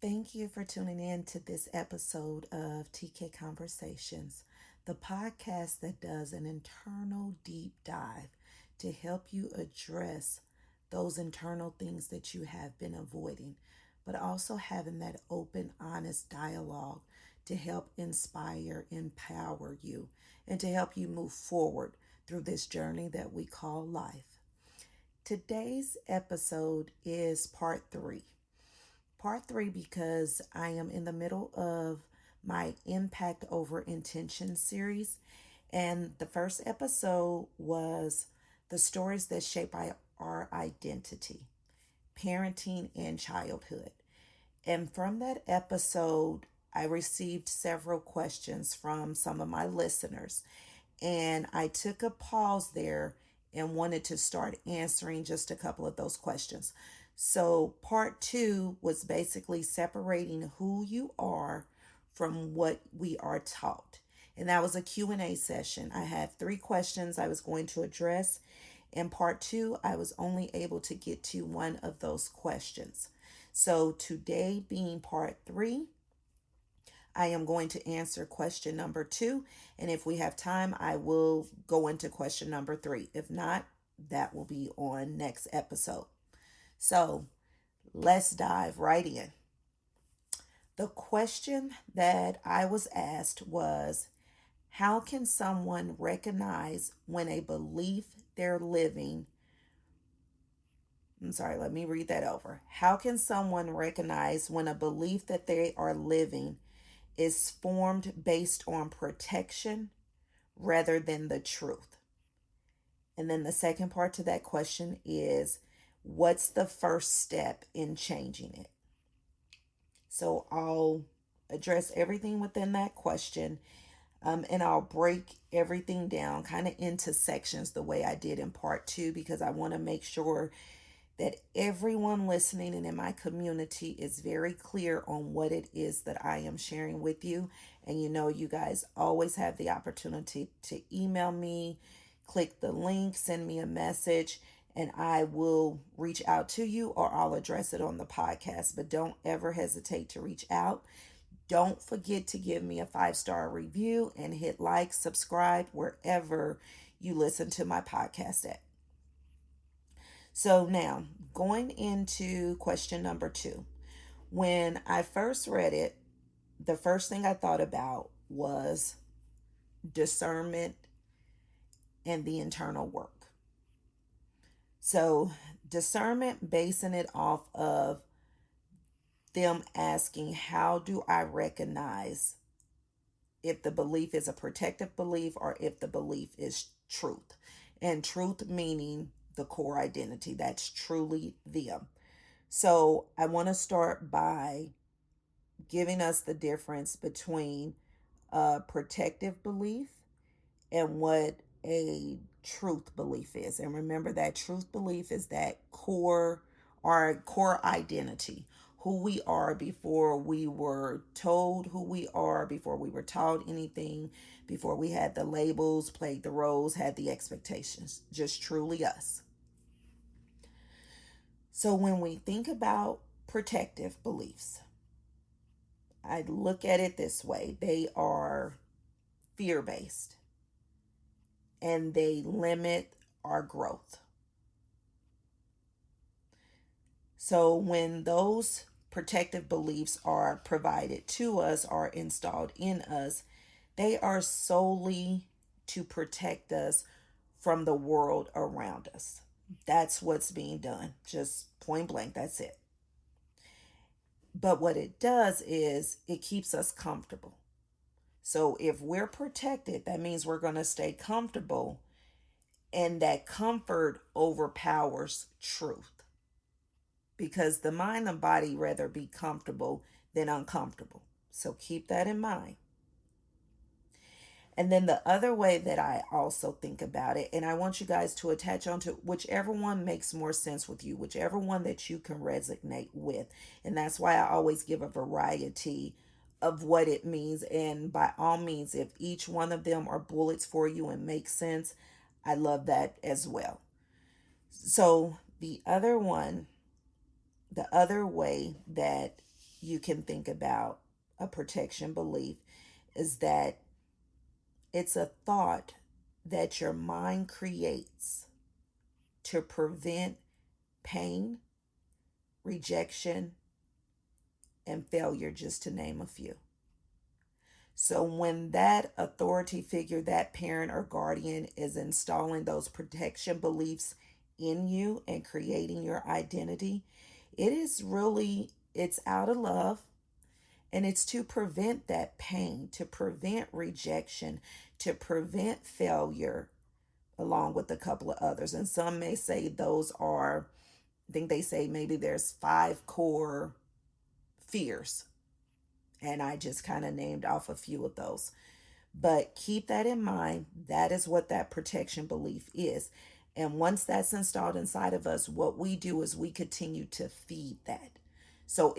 Thank you for tuning in to this episode of TK Conversations, the podcast that does an internal deep dive to help you address those internal things that you have been avoiding, but also having that open, honest dialogue to help inspire, empower you, and to help you move forward through this journey that we call life. Today's episode is part three. Part three, because I am in the middle of my Impact Over Intention series. And the first episode was the stories that shape our identity, parenting and childhood. And from that episode, I received several questions from some of my listeners. And I took a pause there and wanted to start answering just a couple of those questions. So part two was basically separating who you are from what we are taught. And that was a Q&A session. I had 3 questions I was going to address. In part two, I was only able to get to one of those questions. So today being part 3, I am going to answer question number 2. And if we have time, I will go into question number 3. If not, that will be on next episode. So let's dive right in. The question that I was asked was, how can someone recognize when a belief they're living, let me read that over. How can someone recognize when a belief that they are living is formed based on protection rather than the truth? And then the second part to that question is, what's the first step in changing it? So I'll address everything within that question, and I'll break everything down kind of into sections the way I did in part 2, because I want to make sure that everyone listening and in my community is very clear on what it is that I am sharing with you. And you guys always have the opportunity to email me, click the link, send me a message, and I will reach out to you, or I'll address it on the podcast. But don't ever hesitate to reach out. Don't forget to give me a 5-star review and hit like, subscribe wherever you listen to my podcast at. So now, going into question number 2. When I first read it, the first thing I thought about was discernment and the internal work. So discernment, basing it off of them asking, how do I recognize if the belief is a protective belief or if the belief is truth? And truth meaning the core identity, that's truly them. So I want to start by giving us the difference between a protective belief and what a truth belief is. And remember, that truth belief is that core identity, who we are before we were told who we are, before we were taught anything, before we had the labels, played the roles, had the expectations, just truly us. So when we think about protective beliefs, I look at it this way. They are fear-based and they limit our growth. So when those protective beliefs are provided to us, are installed in us, they are solely to protect us from the world around us. That's what's being done. Just point blank, that's it. But what it does is it keeps us comfortable. So if we're protected, that means we're going to stay comfortable, and that comfort overpowers truth. Because the mind and body rather be comfortable than uncomfortable. So keep that in mind. And then the other way that I also think about it, and I want you guys to attach on to whichever one makes more sense with you, whichever one that you can resonate with. And that's why I always give a variety of what it means. And by all means, if each one of them are bullets for you and make sense, I love that as well. So the other way that you can think about a protection belief is that it's a thought that your mind creates to prevent pain, rejection, and failure, just to name a few. So when that authority figure, that parent or guardian, is installing those protection beliefs in you and creating your identity, it's out of love, and it's to prevent that pain, to prevent rejection, to prevent failure, along with a couple of others. And some may say those are, I think they say maybe there's 5 core fears. And I just kind of named off a few of those. But keep that in mind. That is what that protection belief is. And once that's installed inside of us, what we do is we continue to feed that. So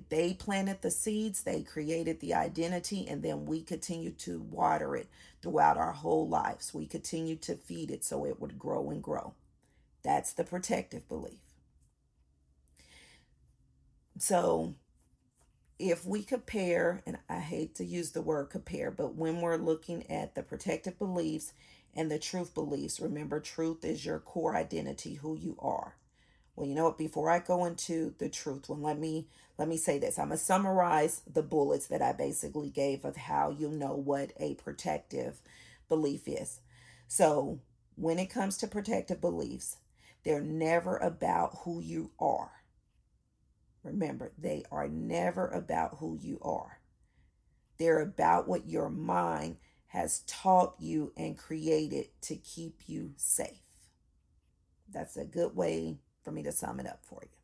they planted the seeds, they created the identity, and then we continue to water it throughout our whole lives. We continue to feed it so it would grow and grow. That's the protective belief. So if we compare, and I hate to use the word compare, but when we're looking at the protective beliefs and the truth beliefs, remember, truth is your core identity, who you are. Well, you know what? Before I go into the truth one, let me say this. I'm gonna summarize the bullets that I basically gave of how you know what a protective belief is. So when it comes to protective beliefs, they're never about who you are. Remember, they are never about who you are. They're about what your mind has taught you and created to keep you safe. That's a good way for me to sum it up for you.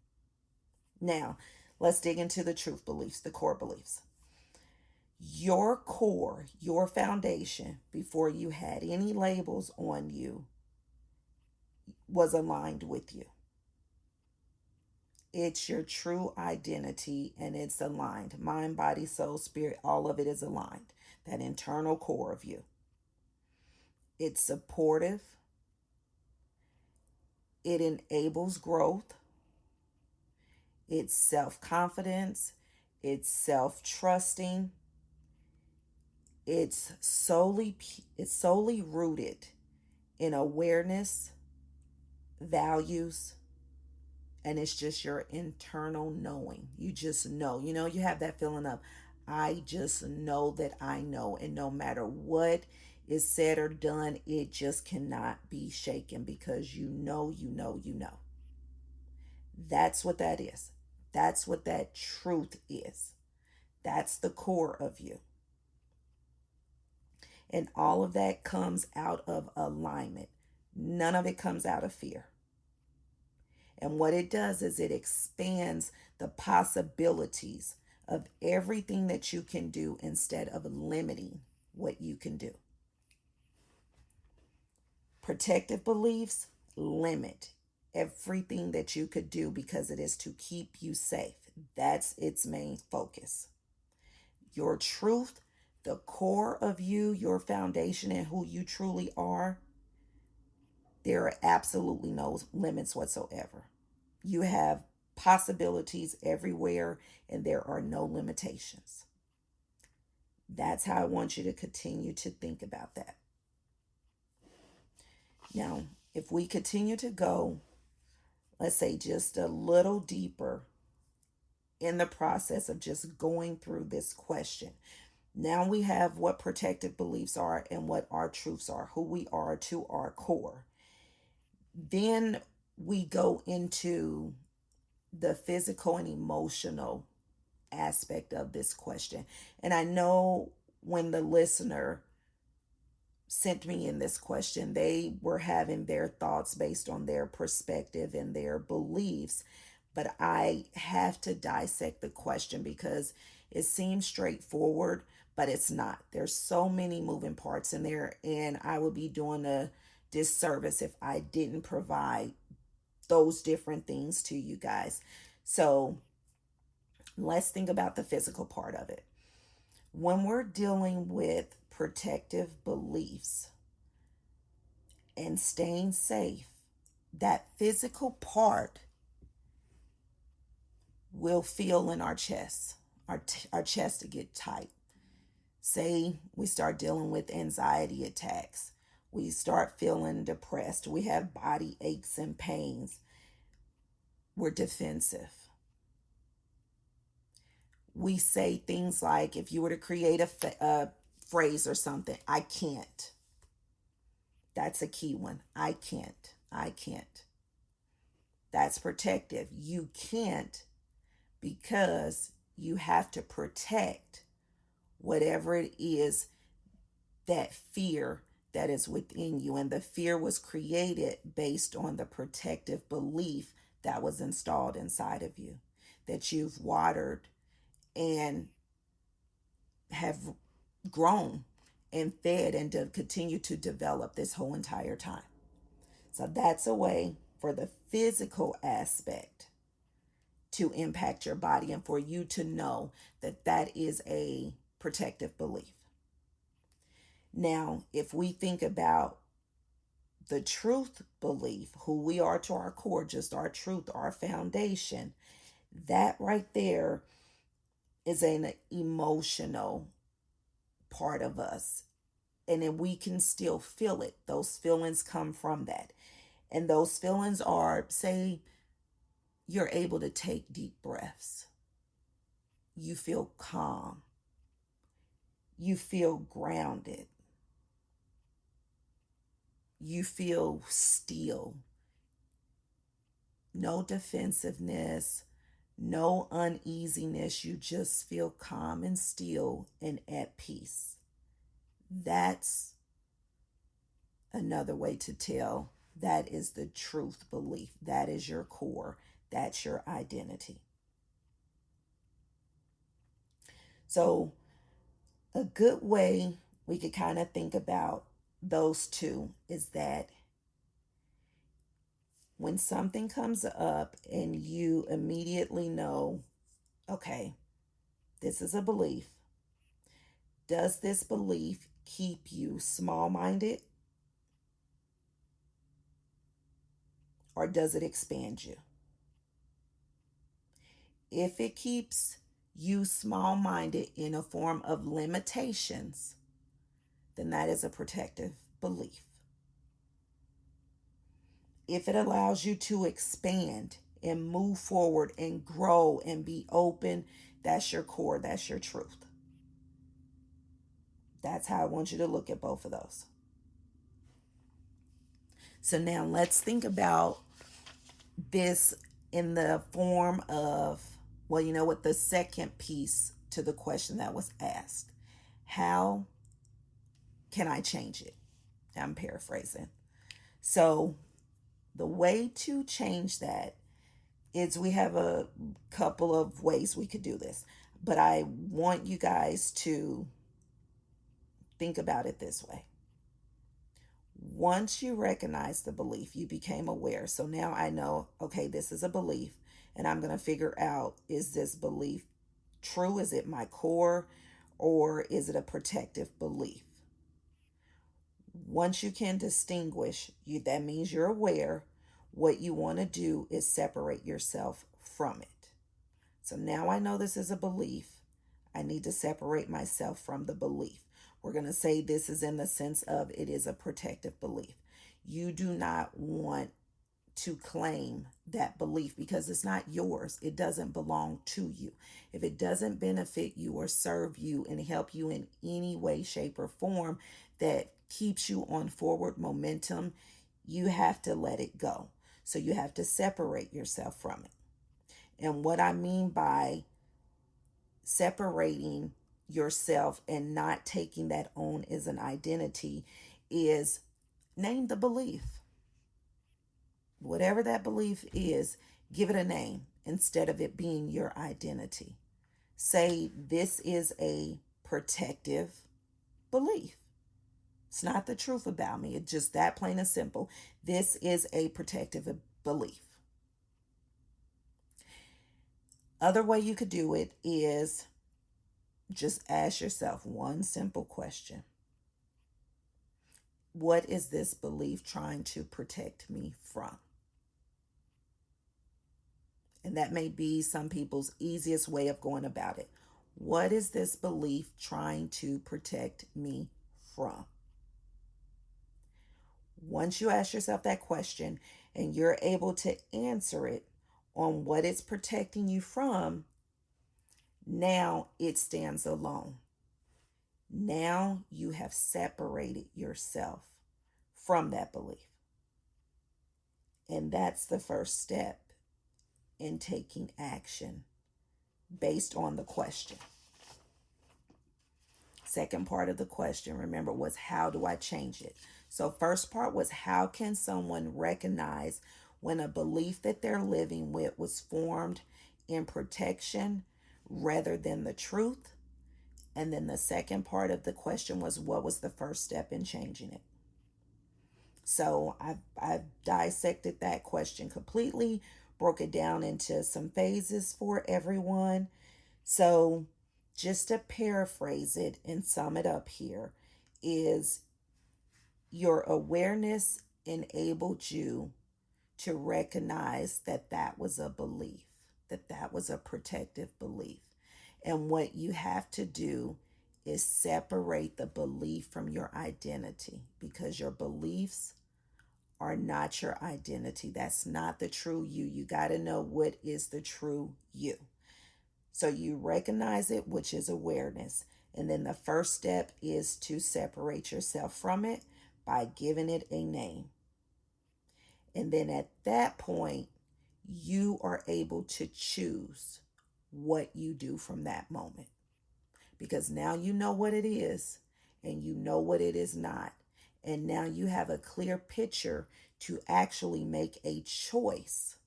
Now, let's dig into the truth beliefs, the core beliefs. Your core, your foundation, before you had any labels on you, was aligned with you. It's your true identity, and it's aligned. Mind, body, soul, spirit, all of it is aligned. That internal core of you. It's supportive. It enables growth. It's self-confidence. It's self-trusting. It's solely rooted in awareness, values, and it's just your internal knowing. You just know. You have that feeling of, I just know that I know. And no matter what is said or done, it just cannot be shaken, because you know. That's what that is. That's what that truth is. That's the core of you. And all of that comes out of alignment. None of it comes out of fear. And what it does is it expands the possibilities of everything that you can do instead of limiting what you can do. Protective beliefs limit everything that you could do because it is to keep you safe. That's its main focus. Your truth, the core of you, your foundation, and who you truly are, there are absolutely no limits whatsoever. You have possibilities everywhere, and there are no limitations. That's how I want you to continue to think about that. Now, if we continue to go, let's say, just a little deeper in the process of just going through this question. Now we have what protective beliefs are and what our truths are, who we are to our core. Then we go into the physical and emotional aspect of this question. And I know when the listener sent me in this question, they were having their thoughts based on their perspective and their beliefs. But I have to dissect the question because it seems straightforward, but it's not. There's so many moving parts in there, and I would be doing a disservice if I didn't provide those different things to you guys. So let's think about the physical part of it. When we're dealing with protective beliefs and staying safe, that physical part will feel in our chest. our chest to get tight. Say we start dealing with anxiety attacks. We start feeling depressed. We have body aches and pains. We're defensive. We say things like, if you were to create a phrase or something, I can't. That's a key one. I can't. I can't. That's protective. You can't because you have to protect whatever it is, that fear that is within you. And the fear was created based on the protective belief that was installed inside of you, that you've watered and have grown and fed and to continue to develop this whole entire time. So that's a way for the physical aspect to impact your body and for you to know that that is a protective belief. Now, if we think about the truth belief, who we are to our core, just our truth, our foundation, that right there is an emotional part of us. And then we can still feel it. Those feelings come from that. And those feelings are, say, you're able to take deep breaths. You feel calm. You feel grounded. You feel still. No defensiveness, no uneasiness. You just feel calm and still and at peace. That's another way to tell that is the truth belief. That is your core. That's your identity. So a good way we could kind of think about those two is that when something comes up and you immediately know, okay, this is a belief. Does this belief keep you small-minded or does it expand you? If it keeps you small-minded in a form of limitations, then that is a protective belief. If it allows you to expand and move forward and grow and be open, that's your core, that's your truth. That's how I want you to look at both of those. So now let's think about this in the form of, well, you know what, the second piece to the question that was asked. How can I change it? I'm paraphrasing. So the way to change that is, we have a couple of ways we could do this, but I want you guys to think about it this way. Once you recognize the belief, you became aware. So now I know, okay, this is a belief, and I'm going to figure out, is this belief true? Is it my core, or is it a protective belief? Once you can distinguish, that means you're aware. What you want to do is separate yourself from it. So now I know this is a belief. I need to separate myself from the belief. We're going to say this is in the sense of it is a protective belief. You do not want to claim that belief because it's not yours. It doesn't belong to you. If it doesn't benefit you or serve you and help you in any way, shape, or form that keeps you on forward momentum, you have to let it go. So you have to separate yourself from it. And what I mean by separating yourself and not taking that on as an identity is, name the belief. Whatever that belief is, give it a name instead of it being your identity. Say, this is a protective belief. It's not the truth about me. It's just that plain and simple. This is a protective belief. Other way you could do it is just ask yourself one simple question. What is this belief trying to protect me from? And that may be some people's easiest way of going about it. What is this belief trying to protect me from? Once you ask yourself that question and you're able to answer it on what it's protecting you from, now it stands alone. Now you have separated yourself from that belief. And that's the first step in taking action based on the question. Second part of the question, remember, was how do I change it? So first part was how can someone recognize when a belief that they're living with was formed in protection rather than the truth? And then the second part of the question was what was the first step in changing it? So I've dissected that question completely, broke it down into some phases for everyone. So just to paraphrase it and sum it up here is your awareness enabled you to recognize that that was a belief, that that was a protective belief. And what you have to do is separate the belief from your identity, because your beliefs are not your identity. That's not the true you. You got to know what is the true you. So you recognize it, which is awareness. And then the first step is to separate yourself from it by giving it a name. And then at that point, you are able to choose what you do from that moment. Because now you know what it is and you know what it is not. And now you have a clear picture to actually make a choice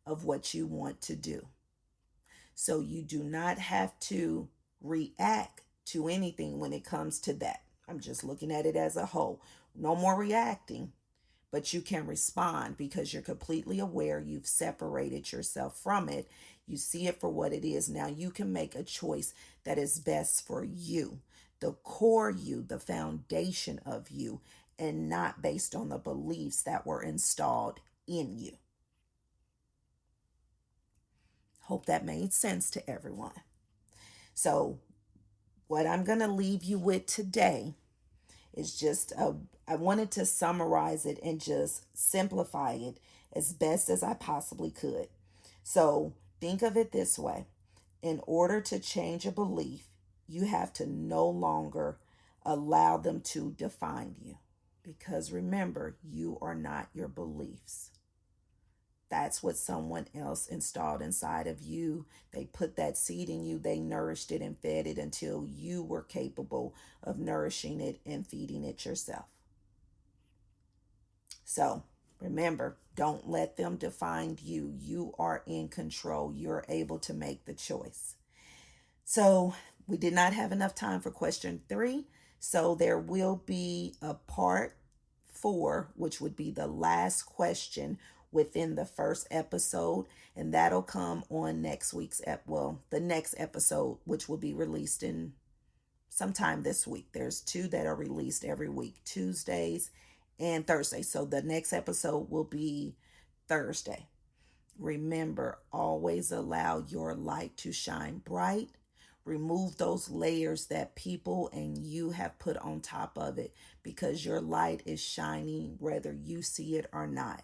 of what you want to do. So you do not have to react to anything when it comes to that. I'm just looking at it as a whole. No more reacting, but you can respond because you're completely aware. You've separated yourself from it. You see it for what it is. Now you can make a choice that is best for you, the core you, the foundation of you, and not based on the beliefs that were installed in you. Hope that made sense to everyone. So what I'm going to leave you with today is just I wanted to summarize it and just simplify it as best as I possibly could. So think of it this way. In order to change a belief, you have to no longer allow them to define you. Because remember, you are not your beliefs. That's what someone else installed inside of you. They put that seed in you. They nourished it and fed it until you were capable of nourishing it and feeding it yourself. So remember, don't let them define you. You are in control. You're able to make the choice. So we did not have enough time for question 3. So there will be a part 4, which would be the last question within the first episode, and that'll come on next week's the next episode, which will be released in sometime this week. There's 2 that are released every week, Tuesdays and Thursdays. So the next episode will be Thursday. Remember, always allow your light to shine bright. Remove those layers that people and you have put on top of it, because your light is shining whether you see it or not.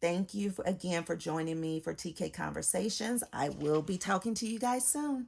Thank you again for joining me for TK Conversations. I will be talking to you guys soon.